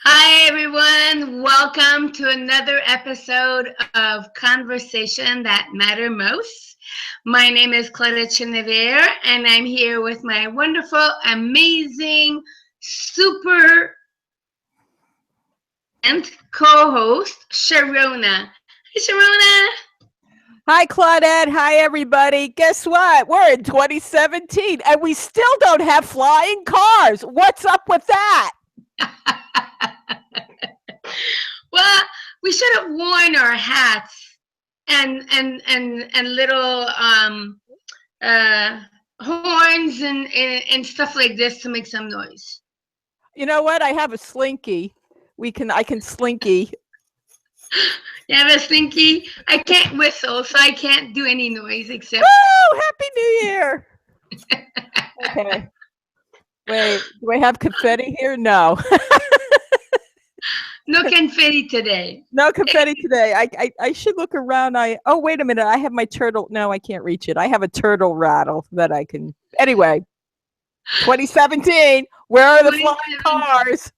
Hi, everyone. Welcome to another episode of Conversation That Matter Most. My name is Claudette Chenevert, and I'm here with my wonderful, amazing, super and co-host, Sharona. Hi, Sharona. Hi, Claudette. Hi, everybody. Guess what? We're in 2017 and we still don't have flying cars. What's up with that? Well, we should have worn our hats and little uh, horns and stuff like this to make some noise. You know what? I have a slinky. I can slinky. You have a stinky. I can't whistle, so I can't do any noise except Woo! Happy New Year. Okay. Wait, do I have confetti here? No. no confetti today. No confetti today. I should look around. Oh, wait a minute. I have my turtle. No, I can't reach it. I have a turtle rattle that I can. Anyway, 2017. Where are the flying cars?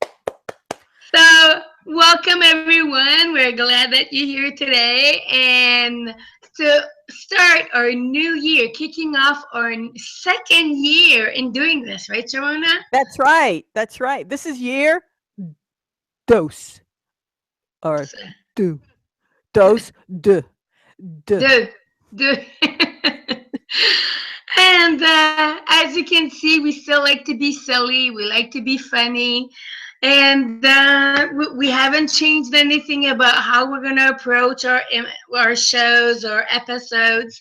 So, welcome everyone. We're glad that you're here today. And to start our new year, kicking off our second year in doing this, right, Sharona? That's right. That's right. This is year dos or do. Dos de. Do, do. And as you can see, we still like to be silly. We like to be funny. And we haven't changed anything about how we're going to approach our shows or episodes.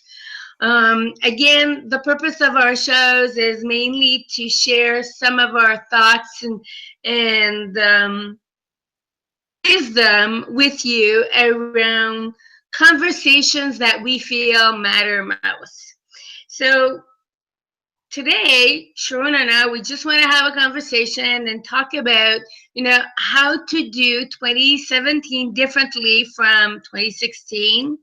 Again, the purpose of our shows is mainly to share some of our thoughts and wisdom with you around conversations that we feel matter most. So today, Sharon and I, we just want to have a conversation and talk about, how to do 2017 differently from 2016,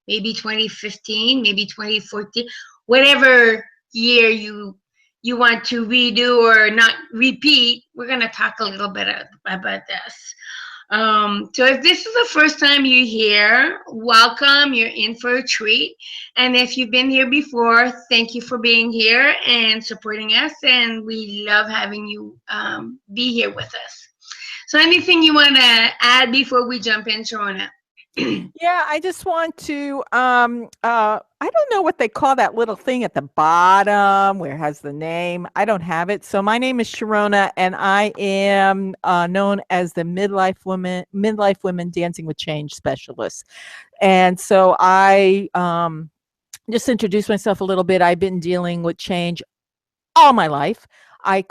maybe 2015, maybe 2014, whatever year you want to redo or not repeat. We're going to talk a little bit about this. So if this is the first time you're here, welcome. You're in for a treat. And if you've been here before, thank you for being here and supporting us. And we love having you be here with us. So anything you want to add before we jump in, Sharona? Yeah, I just want to I don't know what they call that little thing at the bottom where it has the name. I don't have it. So my name is Sharona and I am known as the midlife women dancing with change specialist. And so I just introduce myself a little bit. I've been dealing with change all my life. I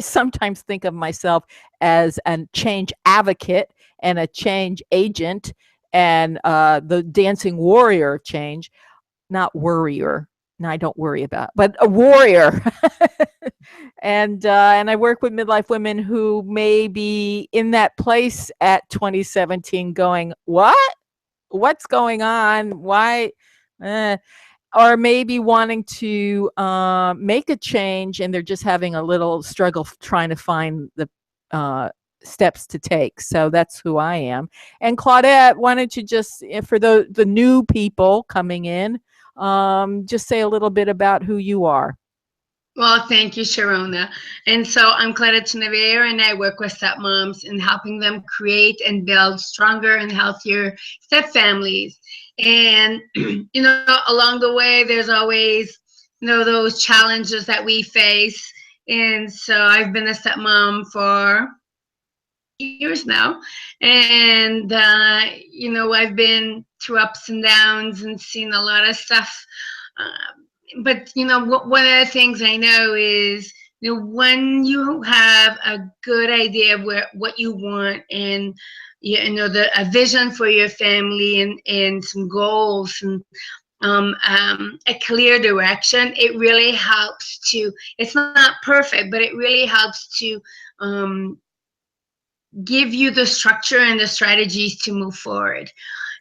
sometimes think of myself as a change advocate and a change agent and the dancing warrior of change, not worrier. No, I don't worry about, but a warrior. And I work with midlife women who may be in that place at 2017 going, what? What's going on? Why? Or maybe wanting to make a change and they're just having a little struggle trying to find the steps to take. So that's who I am. And Claudette, why don't you just, for the new people coming in, just say a little bit about who you are. Well, thank you, Sharona. And so I'm Claudette Chenevert, and I work with stepmoms in helping them create and build stronger and healthier step families. And, along the way, there's always, those challenges that we face. And so I've been a stepmom for years now. And, I've been through ups and downs and seen a lot of stuff. But one of the things I know is when you have a good idea of what you want and a vision for your family and some goals and a clear direction, it really helps to, it's not perfect, but it really helps to give you the structure and the strategies to move forward.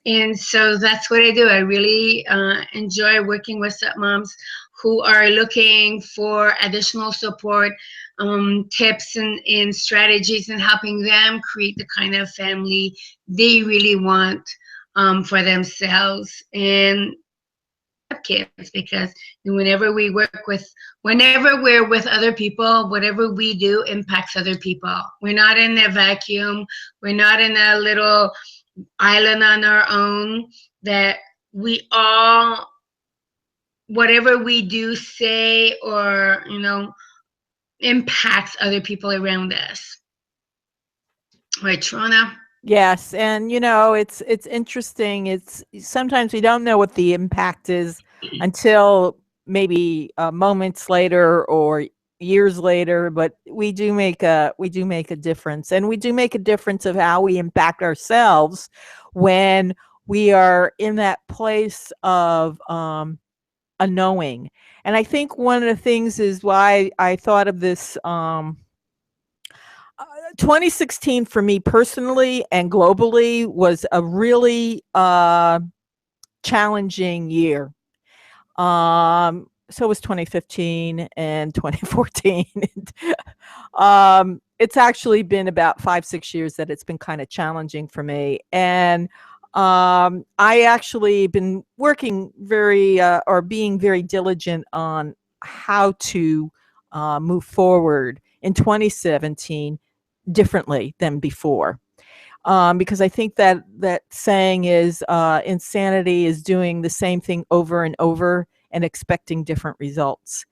And so that's what I do. I really enjoy working with stepmoms who are looking for additional support, tips and strategies, and helping them create the kind of family they really want for themselves and kids. Because whenever we're with other people, whatever we do impacts other people. We're not in a vacuum. We're not in a little island on our own. That we all, whatever we do, say, or impacts other people around us. Right, Sharona? Yes, and it's interesting. It's sometimes we don't know what the impact is until maybe moments later or years later, but we do make a difference, and we do make a difference of how we impact ourselves when we are in that place of a knowing. And I think one of the things is why I thought of this 2016 for me personally and globally was a really challenging year. So was 2015 and 2014. It's actually been about 5-6 years that it's been kind of challenging for me. And I actually been working or being very diligent on how to move forward in 2017 differently than before. Because I think that saying is insanity is doing the same thing over and over and expecting different results.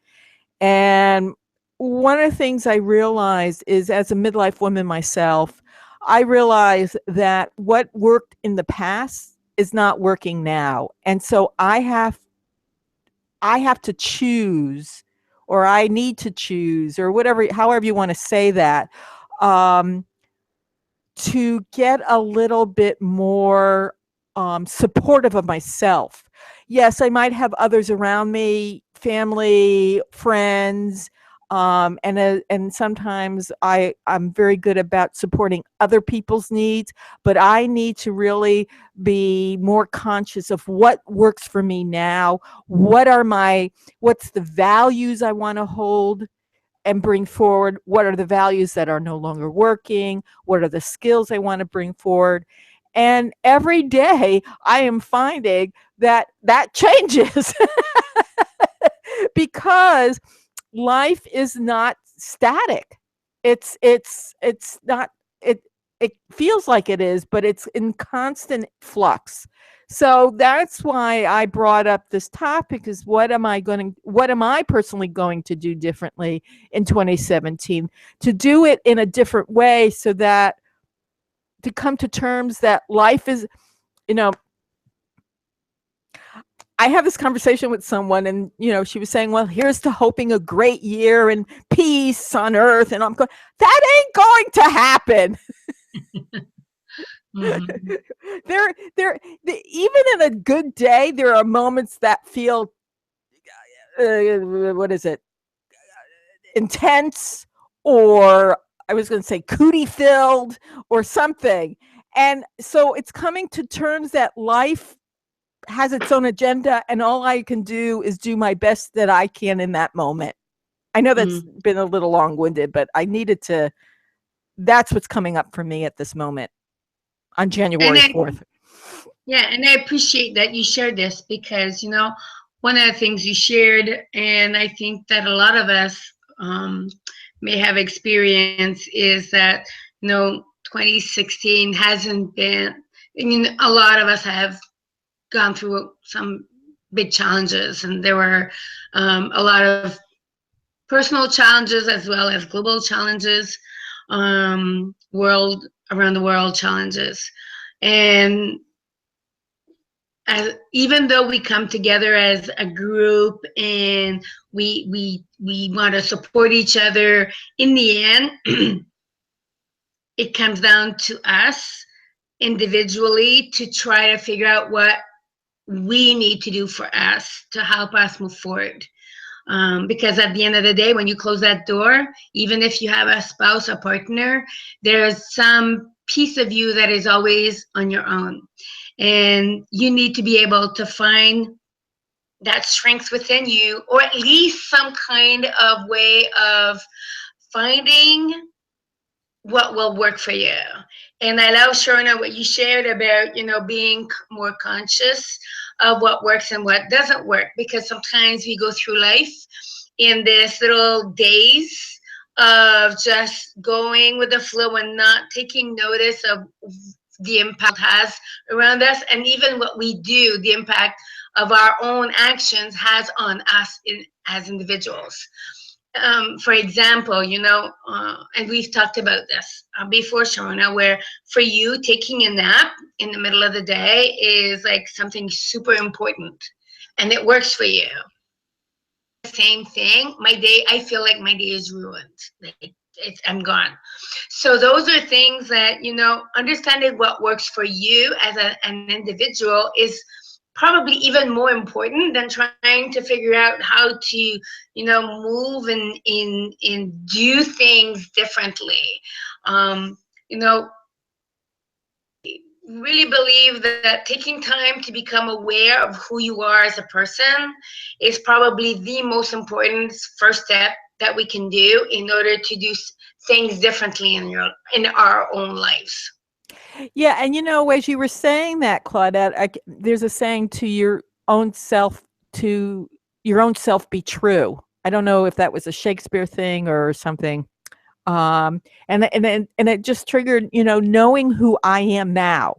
And one of the things I realized is, as a midlife woman myself, I realized that what worked in the past is not working now. And so I have to choose, or I need to choose, or whatever, however you want to say that, um, to get a little bit more supportive of myself. Yes, I might have others around me, family, friends, and sometimes I'm very good about supporting other people's needs, but I need to really be more conscious of what works for me now. What's the values I want to hold and bring forward? What are the values that are no longer working? What are the skills I want to bring forward? And every day I am finding that changes because life is not static. It's not it feels like it is, but it's in constant flux. So that's why I brought up this topic, is what am I personally going to do differently in 2017 to do it in a different way, so that to come to terms that life is, you know, I have this conversation with someone, and she was saying, well, here's to hoping a great year and peace on earth. And I'm going, that ain't going to happen. Mm-hmm. Even in a good day, there are moments that feel, what is it, intense, or I was going to say cootie filled or something. And so it's coming to terms that life has its own agenda, and all I can do is do my best that I can in that moment. I know that's been a little long-winded, but that's what's coming up for me at this moment on January 4th. Yeah, and I appreciate that you shared this, because one of the things you shared, and I think that a lot of us may have experienced, is that 2016 hasn't been. I mean, a lot of us have gone through some big challenges, and there were a lot of personal challenges as well as global challenges, around the world challenges. And even though we come together as a group and we want to support each other, in the end, it comes down to us individually to try to figure out what we need to do for us to help us move forward. Because at the end of the day, when you close that door, even if you have a spouse, a partner, there's some piece of you that is always on your own. And you need to be able to find that strength within you, or at least some kind of way of finding what will work for you. And I love, Sharona, what you shared about, being more conscious of what works and what doesn't work, because sometimes we go through life in this little daze of just going with the flow and not taking notice of the impact it has around us, and even what we do, the impact of our own actions has on us as individuals. For example, and we've talked about this before, Sharona, where for you, taking a nap in the middle of the day is like something super important, and it works for you. Same thing. My day, I feel like my day is ruined. Like I'm gone. So those are things that, understanding what works for you as an individual is probably even more important than trying to figure out how to, move and do things differently. Um, you know, really believe that taking time to become aware of who you are as a person is probably the most important first step that we can do in order to do things differently in our own lives. Yeah, and as you were saying that, Claudette, there's a saying own self to your own self be true. I don't know if that was a Shakespeare thing or something. And it just triggered, knowing who I am now,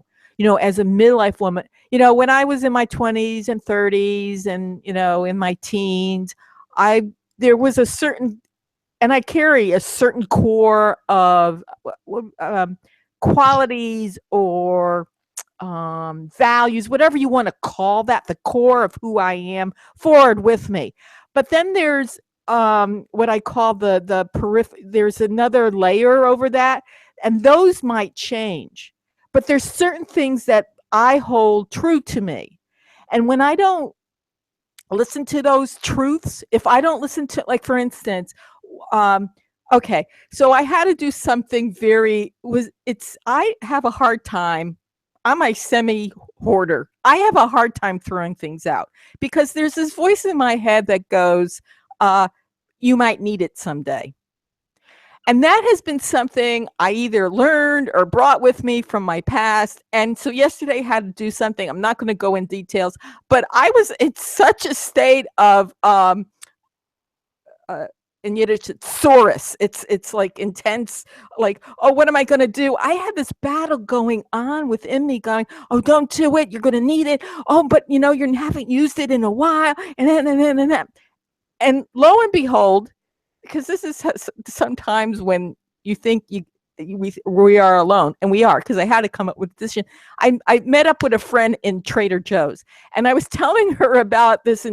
as a midlife woman. When I was in my 20s and 30s and, in my teens, there was a certain, and I carry a certain core of qualities or values, whatever you want to call that, the core of who I am, forward with me. But then there's what I call the periphery. There's another layer over that, and those might change. But there's certain things that I hold true to me. And when I don't listen to those truths, if I don't listen to, like, for instance, um, okay, so I had to do something I have a hard time. I'm a semi hoarder. I have a hard time throwing things out because there's this voice in my head that goes, you might need it someday. And that has been something I either learned or brought with me from my past. And so yesterday I had to do something. I'm not going to go in details, but I was in such a state of in Yiddish, it's sorus. It's like intense, like, oh, what am I going to do? I had this battle going on within me going, oh, don't do it. You're going to need it. Oh, but you haven't used it in a while. And then. And lo and behold, because this is sometimes when you think we are alone, and we are, because I had to come up with a decision. I met up with a friend in Trader Joe's, and I was telling her about this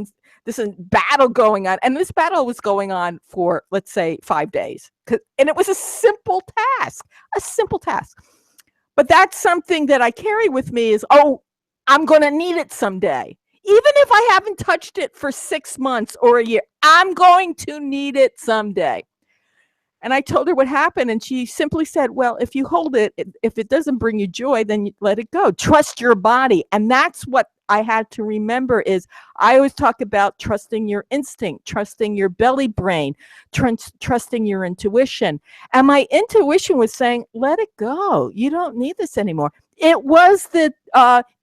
battle going on, and this battle was going on for, let's say, 5 days, and it was a simple task. But that's something that I carry with me is, oh, I'm going to need it someday. Even if I haven't touched it for 6 months or a year, I'm going to need it someday. And I told her what happened, and she simply said, well, if you hold it, if it doesn't bring you joy, then you let it go. Trust your body. And that's what I had to remember is I always talk about trusting your instinct, trusting your belly brain, trusting your intuition. And my intuition was saying, let it go. You don't need this anymore. It was the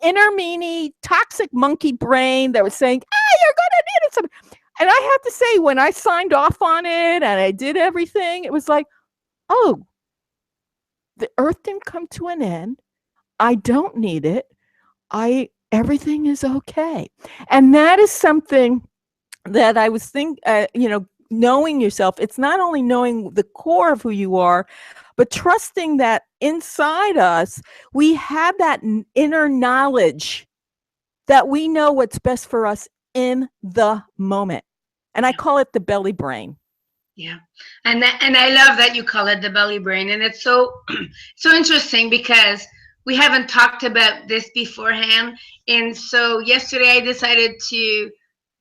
inner meanie, toxic monkey brain that was saying, you're going to need it someday. And I have to say, when I signed off on it and I did everything, it was like, oh, the earth didn't come to an end. I don't need it. Everything is okay. And that is something that I was knowing yourself. It's not only knowing the core of who you are, but trusting that inside us, we have that inner knowledge that we know what's best for us in the moment. And I call it the belly brain. Yeah. And I love that you call it the belly brain. And it's so so interesting because we haven't talked about this beforehand. And so yesterday I decided to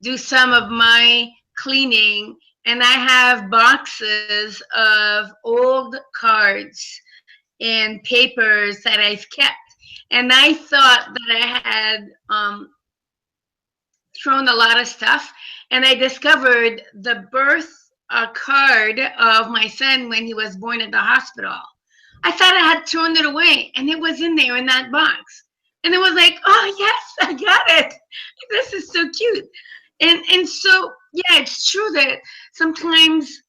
do some of my cleaning, and I have boxes of old cards and papers that I've kept. And I thought that I had thrown a lot of stuff, and I discovered the birth card of my son when he was born at the hospital. I thought I had thrown it away, and it was in there in that box. And it was like, oh yes, I got it. This is so cute. And so yeah, it's true that sometimes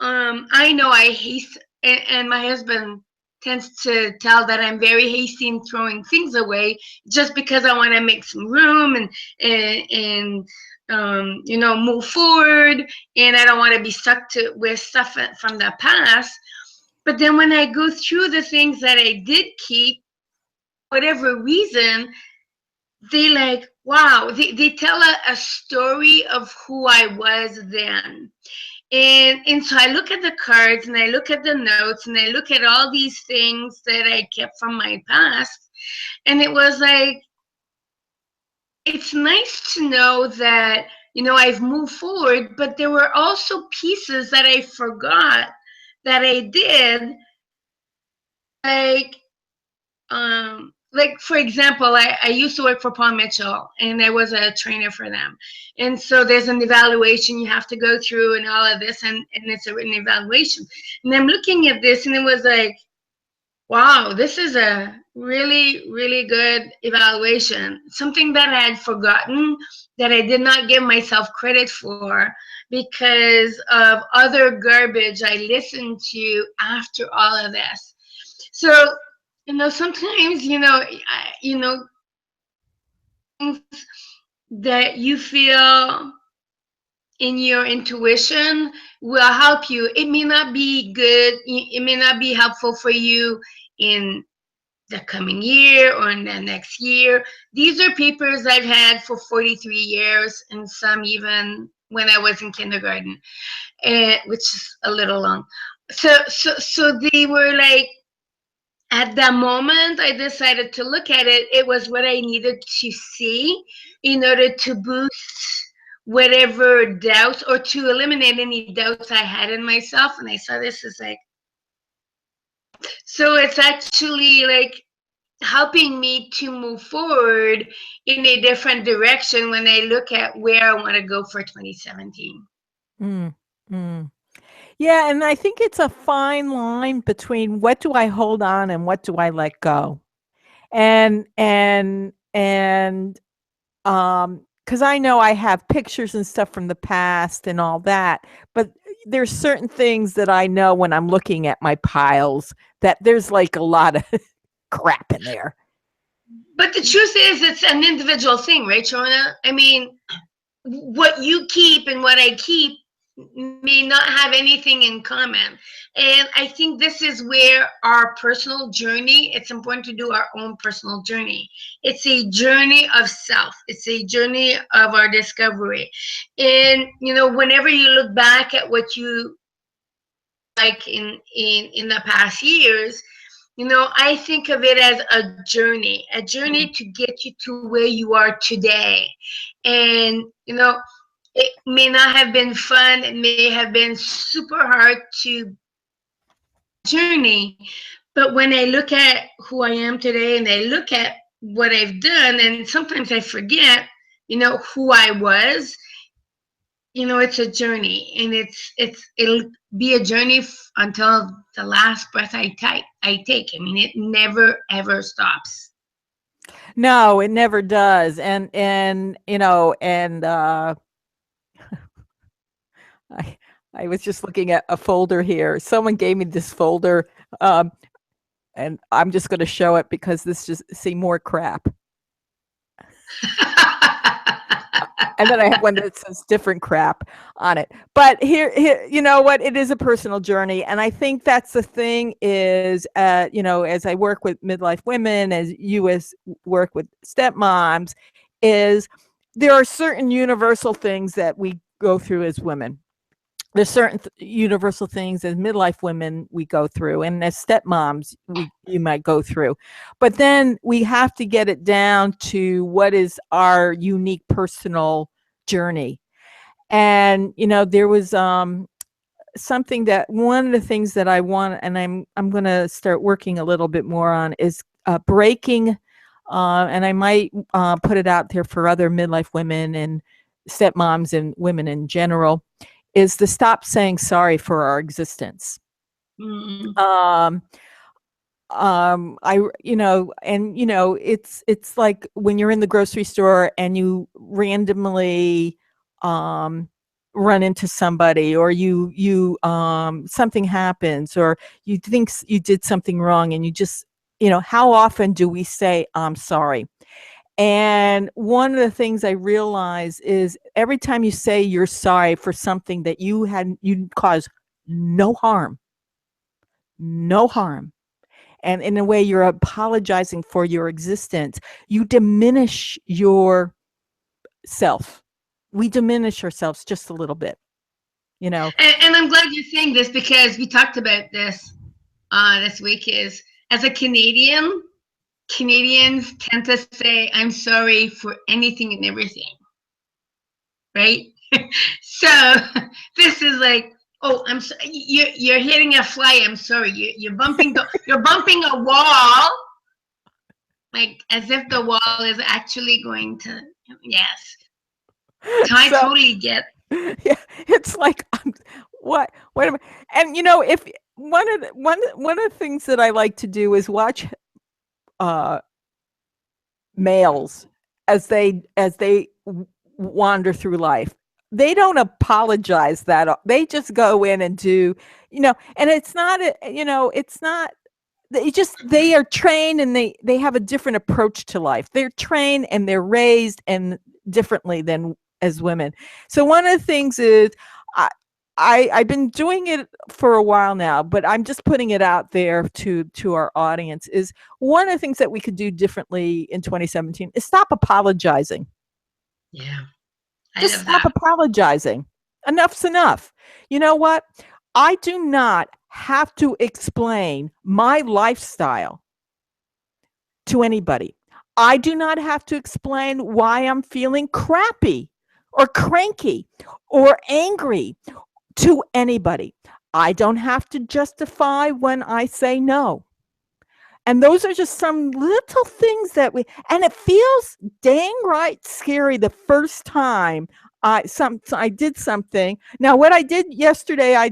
I know I haste, and my husband tends to tell that I'm very hasty in throwing things away just because I want to make some room and you know, move forward, and I don't want to be stuck to with stuff from the past. But then when I go through the things that I did keep, whatever reason, they like, wow, they tell a story of who I was then. And so I look at the cards and I look at the notes and I look at all these things that I kept from my past. And it was like, it's nice to know that, you know, I've moved forward, but there were also pieces that I forgot that I did, like like for example, I used to work for Paul Mitchell, and I was a trainer for them. And so there's an evaluation you have to go through and all of this, and it's a written evaluation. And I'm looking at this, and it was like, wow, this is a really, really good evaluation. Something that I had forgotten, that I did not give myself credit for because of other garbage I listened to after all of this. So, you know, sometimes, you know, things that you feel in your intuition will help you. It may not be good, it may not be helpful for you in the coming year or in the next year. These are papers I've had for 43 years, and some even when I was in kindergarten, which is a little long. So they were like, at that moment I decided to look at it. It was what I needed to see in order to boost whatever doubts, or to eliminate any doubts I had in myself. And I saw this as like, so it's actually like helping me to move forward in a different direction when I look at where I want to go for 2017. Mm, mm. Yeah, and I think it's a fine line between what do I hold on and what do I let go. And because I know I have pictures and stuff from the past and all that, but there's certain things that I know when I'm looking at my piles that there's like a lot of crap in there. But the truth is, it's an individual thing, right, Sharona? I mean, what you keep and what I keep may not have anything in common. And I think this is where our personal journey, it's important to do our own personal journey. It's a journey of self. It's a journey of our discovery. And, you know, whenever you look back at what you like in the past years, you know, I think of it as a journey to get you to where you are today. And, you know, it may not have been fun. It may have been super hard to journey. But when I look at who I am today and I look at what I've done, and sometimes I forget, you know, who I was, you know, it's a journey, and it'll be a journey until the last breath I take. I mean, it never ever stops. No, it never does. And you know, and I I was just looking at a folder here. Someone gave me this folder, um, and I'm just going to show it because this just see more crap. And then I have one that says different crap on it. But here, you know what? It is a personal journey, and I think that's the thing. Is you know, as I work with midlife women, as you as work with stepmoms, is there are certain universal things that we go through as women. There's certain universal things as midlife women we go through, and as stepmoms you might go through, but then we have to get it down to what is our unique personal journey. And you know, there was something that one of the things that I want, and I'm going to start working a little bit more on, is breaking and I might put it out there for other midlife women and stepmoms and women in general, is to stop saying sorry for our existence. Mm. I it's like when you're in the grocery store and you randomly run into somebody, or you something happens, or you think you did something wrong, and you just, how often do we say I'm sorry? And one of the things I realize is every time you say you're sorry for something that you caused no harm, no harm, and in a way you're apologizing for your existence, you diminish yourself. We diminish ourselves just a little bit, And I'm glad you're saying this, because we talked about this this week. Is, as a Canadian, Canadians tend to say I'm sorry for anything and everything, right? So this is like, oh, I'm so, you're hitting a fly. I'm sorry. You're bumping a wall, like as if the wall is actually going to. Yes, so I so totally get. yeah, it's like, what am I? And if one of the things that I like to do is watch uh males as they wander through life. They don't apologize that they just go in and do, and it's not it's not, they are trained, and they have a different approach to life. They're trained and they're raised and differently than as women. So one of the things is, I, I've been doing it for a while now, but I'm just putting it out there to our audience, is one of the things that we could do differently in 2017 is stop apologizing. Yeah, I Just love stop that. apologizing. Enough's enough. You know what? I do not have to explain my lifestyle to anybody. I do not have to explain why I'm feeling crappy or cranky or angry to anybody. I don't have to justify when I say no. And those are just some little things and it feels dang right scary the first time I did something. Now, what I did yesterday, I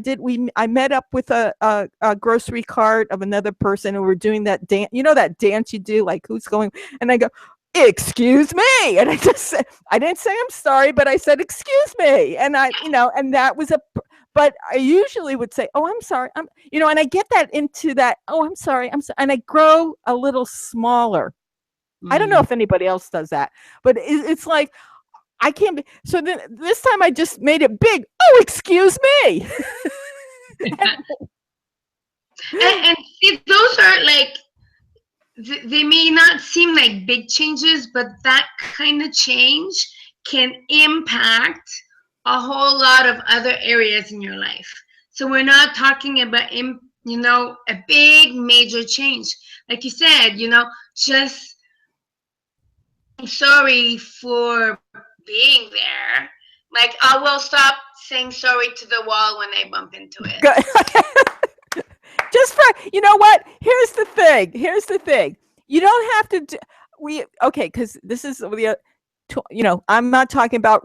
met up with a grocery cart of another person, and we're doing that dance. You know that dance you do, like who's going? And I go, excuse me, and I didn't say I'm sorry, but I said excuse me, and and that was but I usually would say, oh, I'm sorry, and I get that into that, oh, I'm sorry, and I grow a little smaller. I don't know Mm. if anybody else does that, but it's like, I can't be. So then this time I just made it big. Oh, excuse me. And see, those are like, they may not seem like big changes, but that kind of change can impact a whole lot of other areas in your life. So we're not talking about, a big major change. Like you said, just sorry for being there. Like, I will stop saying sorry to the wall when I bump into it. Just for, you know what? Here's the thing. You don't have to do, okay, because this is the, I'm not talking about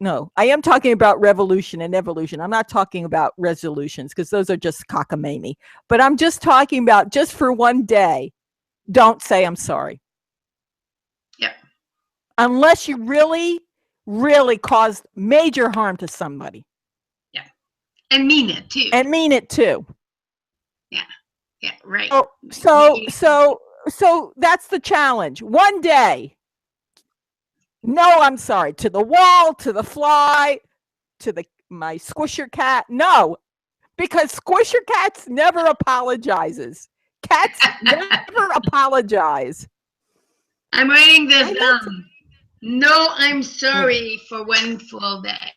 no, I am talking about revolution and evolution. I'm not talking about resolutions, because those are just cockamamie. But I'm just talking about, just for one day, don't say I'm sorry. Yep. Unless you really, really caused major harm to somebody. Yeah. And mean it too. And mean it too. Yeah. Yeah. Right. So that's the challenge. One day. No, I'm sorry. To the wall, to the fly, to my Squisher cat. No, because Squisher cats never apologizes. Cats never apologize. I'm writing this down. No, I'm sorry for one full day.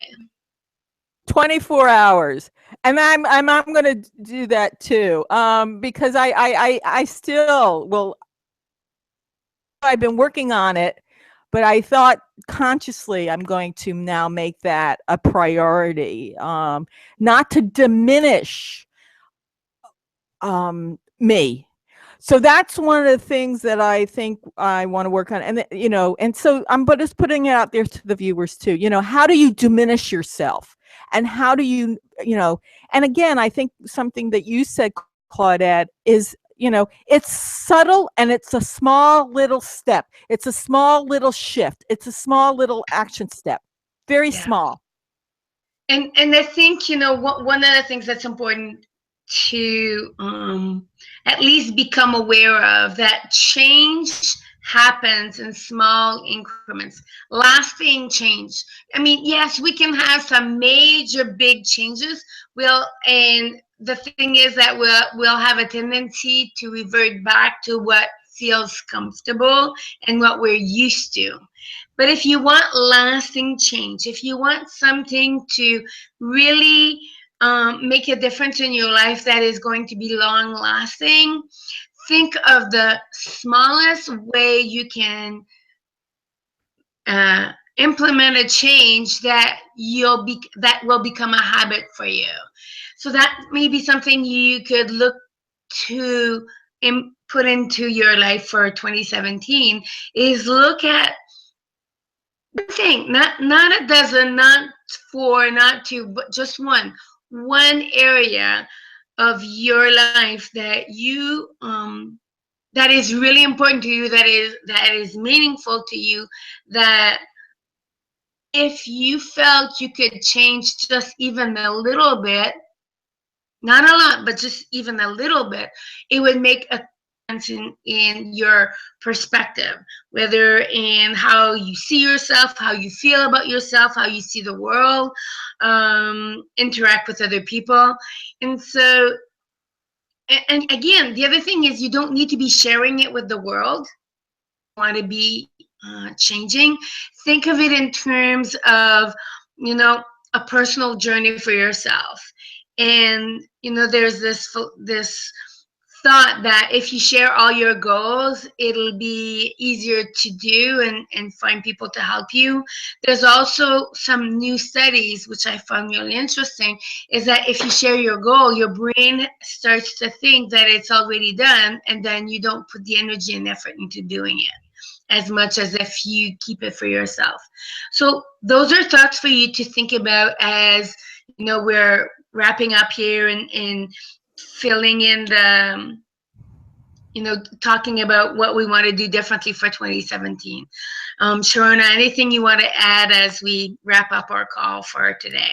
24 hours. And I'm going to do that too. Because I still will. I've been working on it, but I thought consciously I'm going to now make that a priority, not to diminish me. So that's one of the things that I think I want to work on. And, and so I'm but just putting it out there to the viewers too. How do you diminish yourself? And how do and again, I think something that you said, Claudette, is, it's subtle and it's a small little step. It's a small little shift. It's a small little action step. Very Yeah. small. And I think, one of the things that's important to at least become aware of, that change happens in small increments, lasting change. I mean, yes, we can have some major big changes. And the thing is that we'll have a tendency to revert back to what feels comfortable and what we're used to. But if you want lasting change, if you want something to really make a difference in your life that is going to be long lasting, think of the smallest way you can implement a change that will become a habit for you. So that may be something you could look to put into your life for 2017, is look at one thing, not a dozen, not four, not two, but just one area of your life that you that is really important to you, that is meaningful to you, that if you felt you could change just even a little bit, not a lot, but just even a little bit, it would make a difference in your perspective, whether in how you see yourself, how you feel about yourself, how you see the world, interact with other people. And so, and again, the other thing is, you don't need to be sharing it with the world. Want to be changing. Think of it in terms of, a personal journey for yourself. And there's this thought that if you share all your goals, it'll be easier to do and find people to help you. There's also some new studies, which I found really interesting, is that if you share your goal, your brain starts to think that it's already done, and then you don't put the energy and effort into doing it as much as if you keep it for yourself. So those are thoughts for you to think about as we're wrapping up here and filling in the talking about what we want to do differently for 2017. Sharona, anything you want to add as we wrap up our call for today?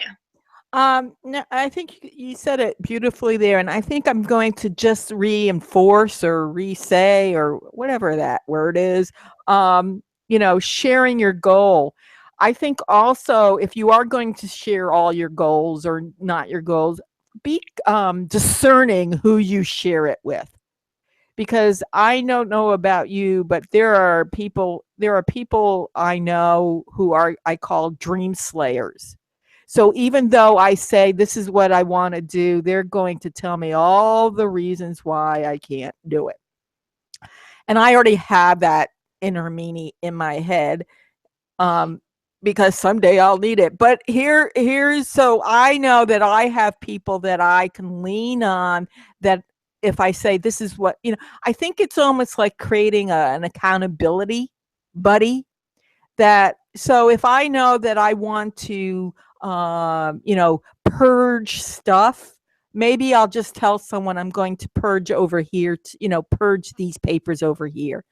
No, I think you said it beautifully there, and I think I'm going to just reinforce or re-say or whatever that word is. Sharing your goal. I think also, if you are going to share all your goals or not your goals, be discerning who you share it with. Because I don't know about you, but there are people I know who are, I call dream slayers. So even though I say this is what I want to do, they're going to tell me all the reasons why I can't do it. And I already have that inner meanie in my head, because someday I'll need it. But here's so I know that I have people that I can lean on, that if I say this is what, I think it's almost like creating an accountability buddy. That so if I know that I want to purge stuff, maybe I'll just tell someone I'm going to purge over here, purge these papers over here.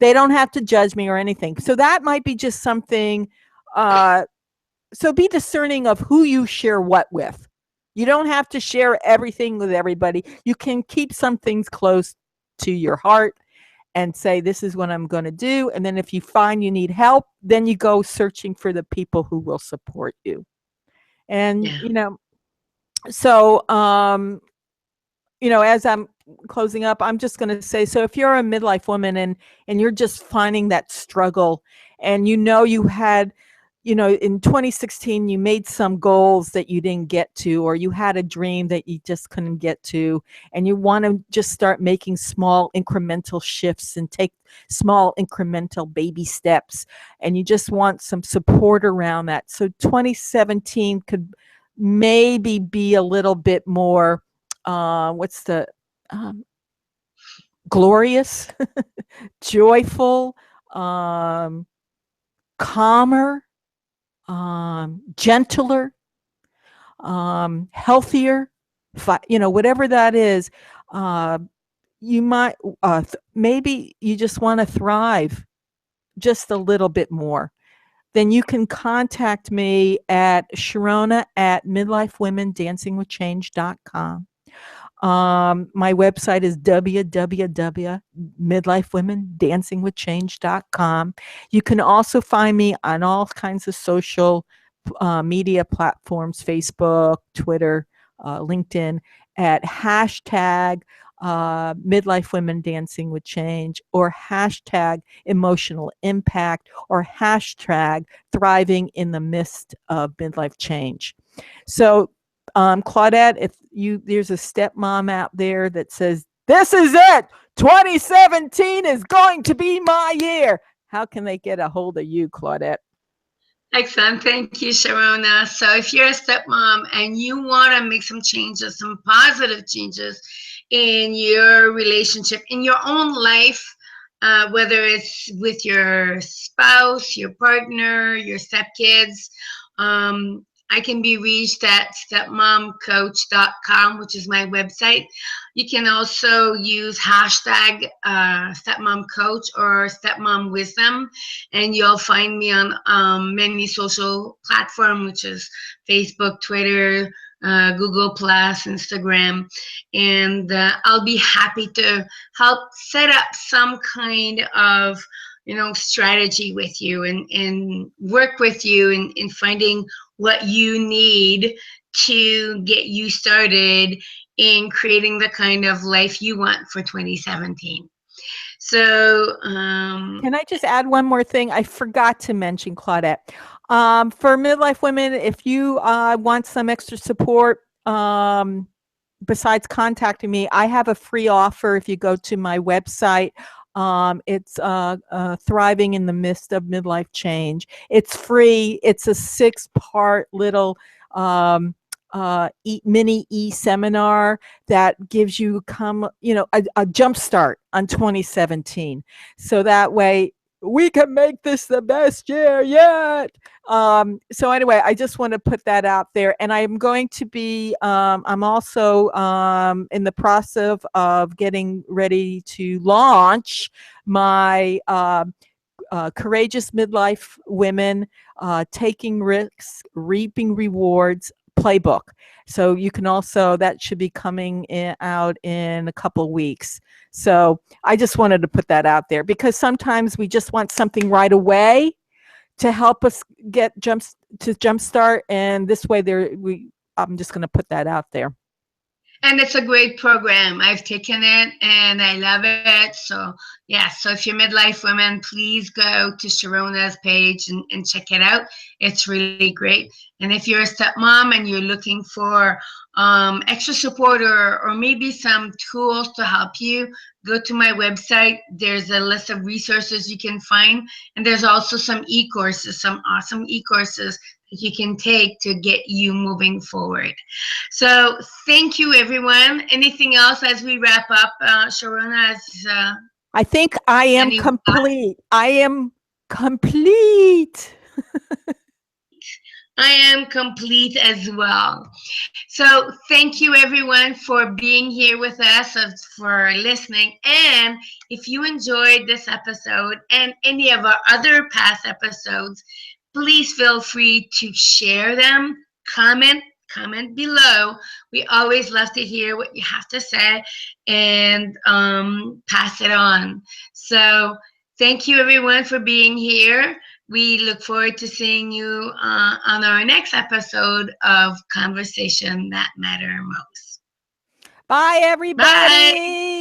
They don't have to judge me or anything. So that might be just something. So be discerning of who you share what with. You don't have to share everything with everybody. You can keep some things close to your heart and say, this is what I'm going to do. And then if you find you need help, then you go searching for the people who will support you. And, Yeah. So, as I'm closing up, I'm just going to say, so if you're a midlife woman and you're just finding that struggle, and you had, in 2016, you made some goals that you didn't get to, or you had a dream that you just couldn't get to, and you want to just start making small incremental shifts and take small incremental baby steps, and you just want some support around that. So 2017 could maybe be a little bit more, what's the, glorious, joyful, um, calmer, gentler, healthier, whatever that is. Uh, you might, maybe you just want to thrive just a little bit more. Then you can contact me at Sharona at midlifewomendancingwithchange.com. My website is www.midlifewomendancingwithchange.com. You can also find me on all kinds of social media platforms, Facebook, Twitter, LinkedIn, at hashtag midlife women dancing with change, or hashtag emotional impact, or hashtag thriving in the midst of midlife change. So Claudette, if there's a stepmom out there that says, this is it, 2017 is going to be my year, how can they get a hold of you, Claudette? Excellent. Thank you, Sharona. So if you're a stepmom and you want to make some changes, some positive changes in your relationship, in your own life, whether it's with your spouse, your partner, your stepkids, I can be reached at stepmomcoach.com, which is my website. You can also use hashtag stepmomcoach or stepmomwisdom, and you'll find me on many social platforms, which is Facebook, Twitter, Google Plus, Instagram, and I'll be happy to help set up some kind of strategy with you, and work with you in finding what you need to get you started in creating the kind of life you want for 2017. So, can I just add one more thing? I forgot to mention, Claudette. For midlife women, if you want some extra support, besides contacting me, I have a free offer. If you go to my website, it's Thriving in the Midst of Midlife Change. It's free. It's a 6-part little mini e-seminar that gives you a jump start on 2017. So that way we can make this the best year yet. So anyway, I just want to put that out there. And I'm going to be, I'm also in the process of getting ready to launch my Courageous Midlife Women Taking Risks, Reaping Rewards playbook. So you can also, that should be coming out in a couple weeks. So I just wanted to put that out there, because sometimes we just want something right away to help us get jumpstart, and this way I'm just going to put that out there. And it's a great program. I've taken it and I love it. So yeah, so if you're midlife women, please go to Sharona's page and check it out. It's really great. And if you're a stepmom and you're looking for extra support, or maybe some tools to help you, go to my website. There's a list of resources you can find. And there's also some e-courses, some awesome e-courses that you can take to get you moving forward. So thank you, everyone. Anything else as we wrap up, Sharona? I think I am complete. I am complete. I am complete as well. So thank you, everyone, for being here with us, for listening. And if you enjoyed this episode and any of our other past episodes, please feel free to share them, comment below. We always love to hear what you have to say, and pass it on. So thank you, everyone, for being here. We look forward to seeing you on our next episode of Conversation That Matter Most. Bye, everybody. Bye.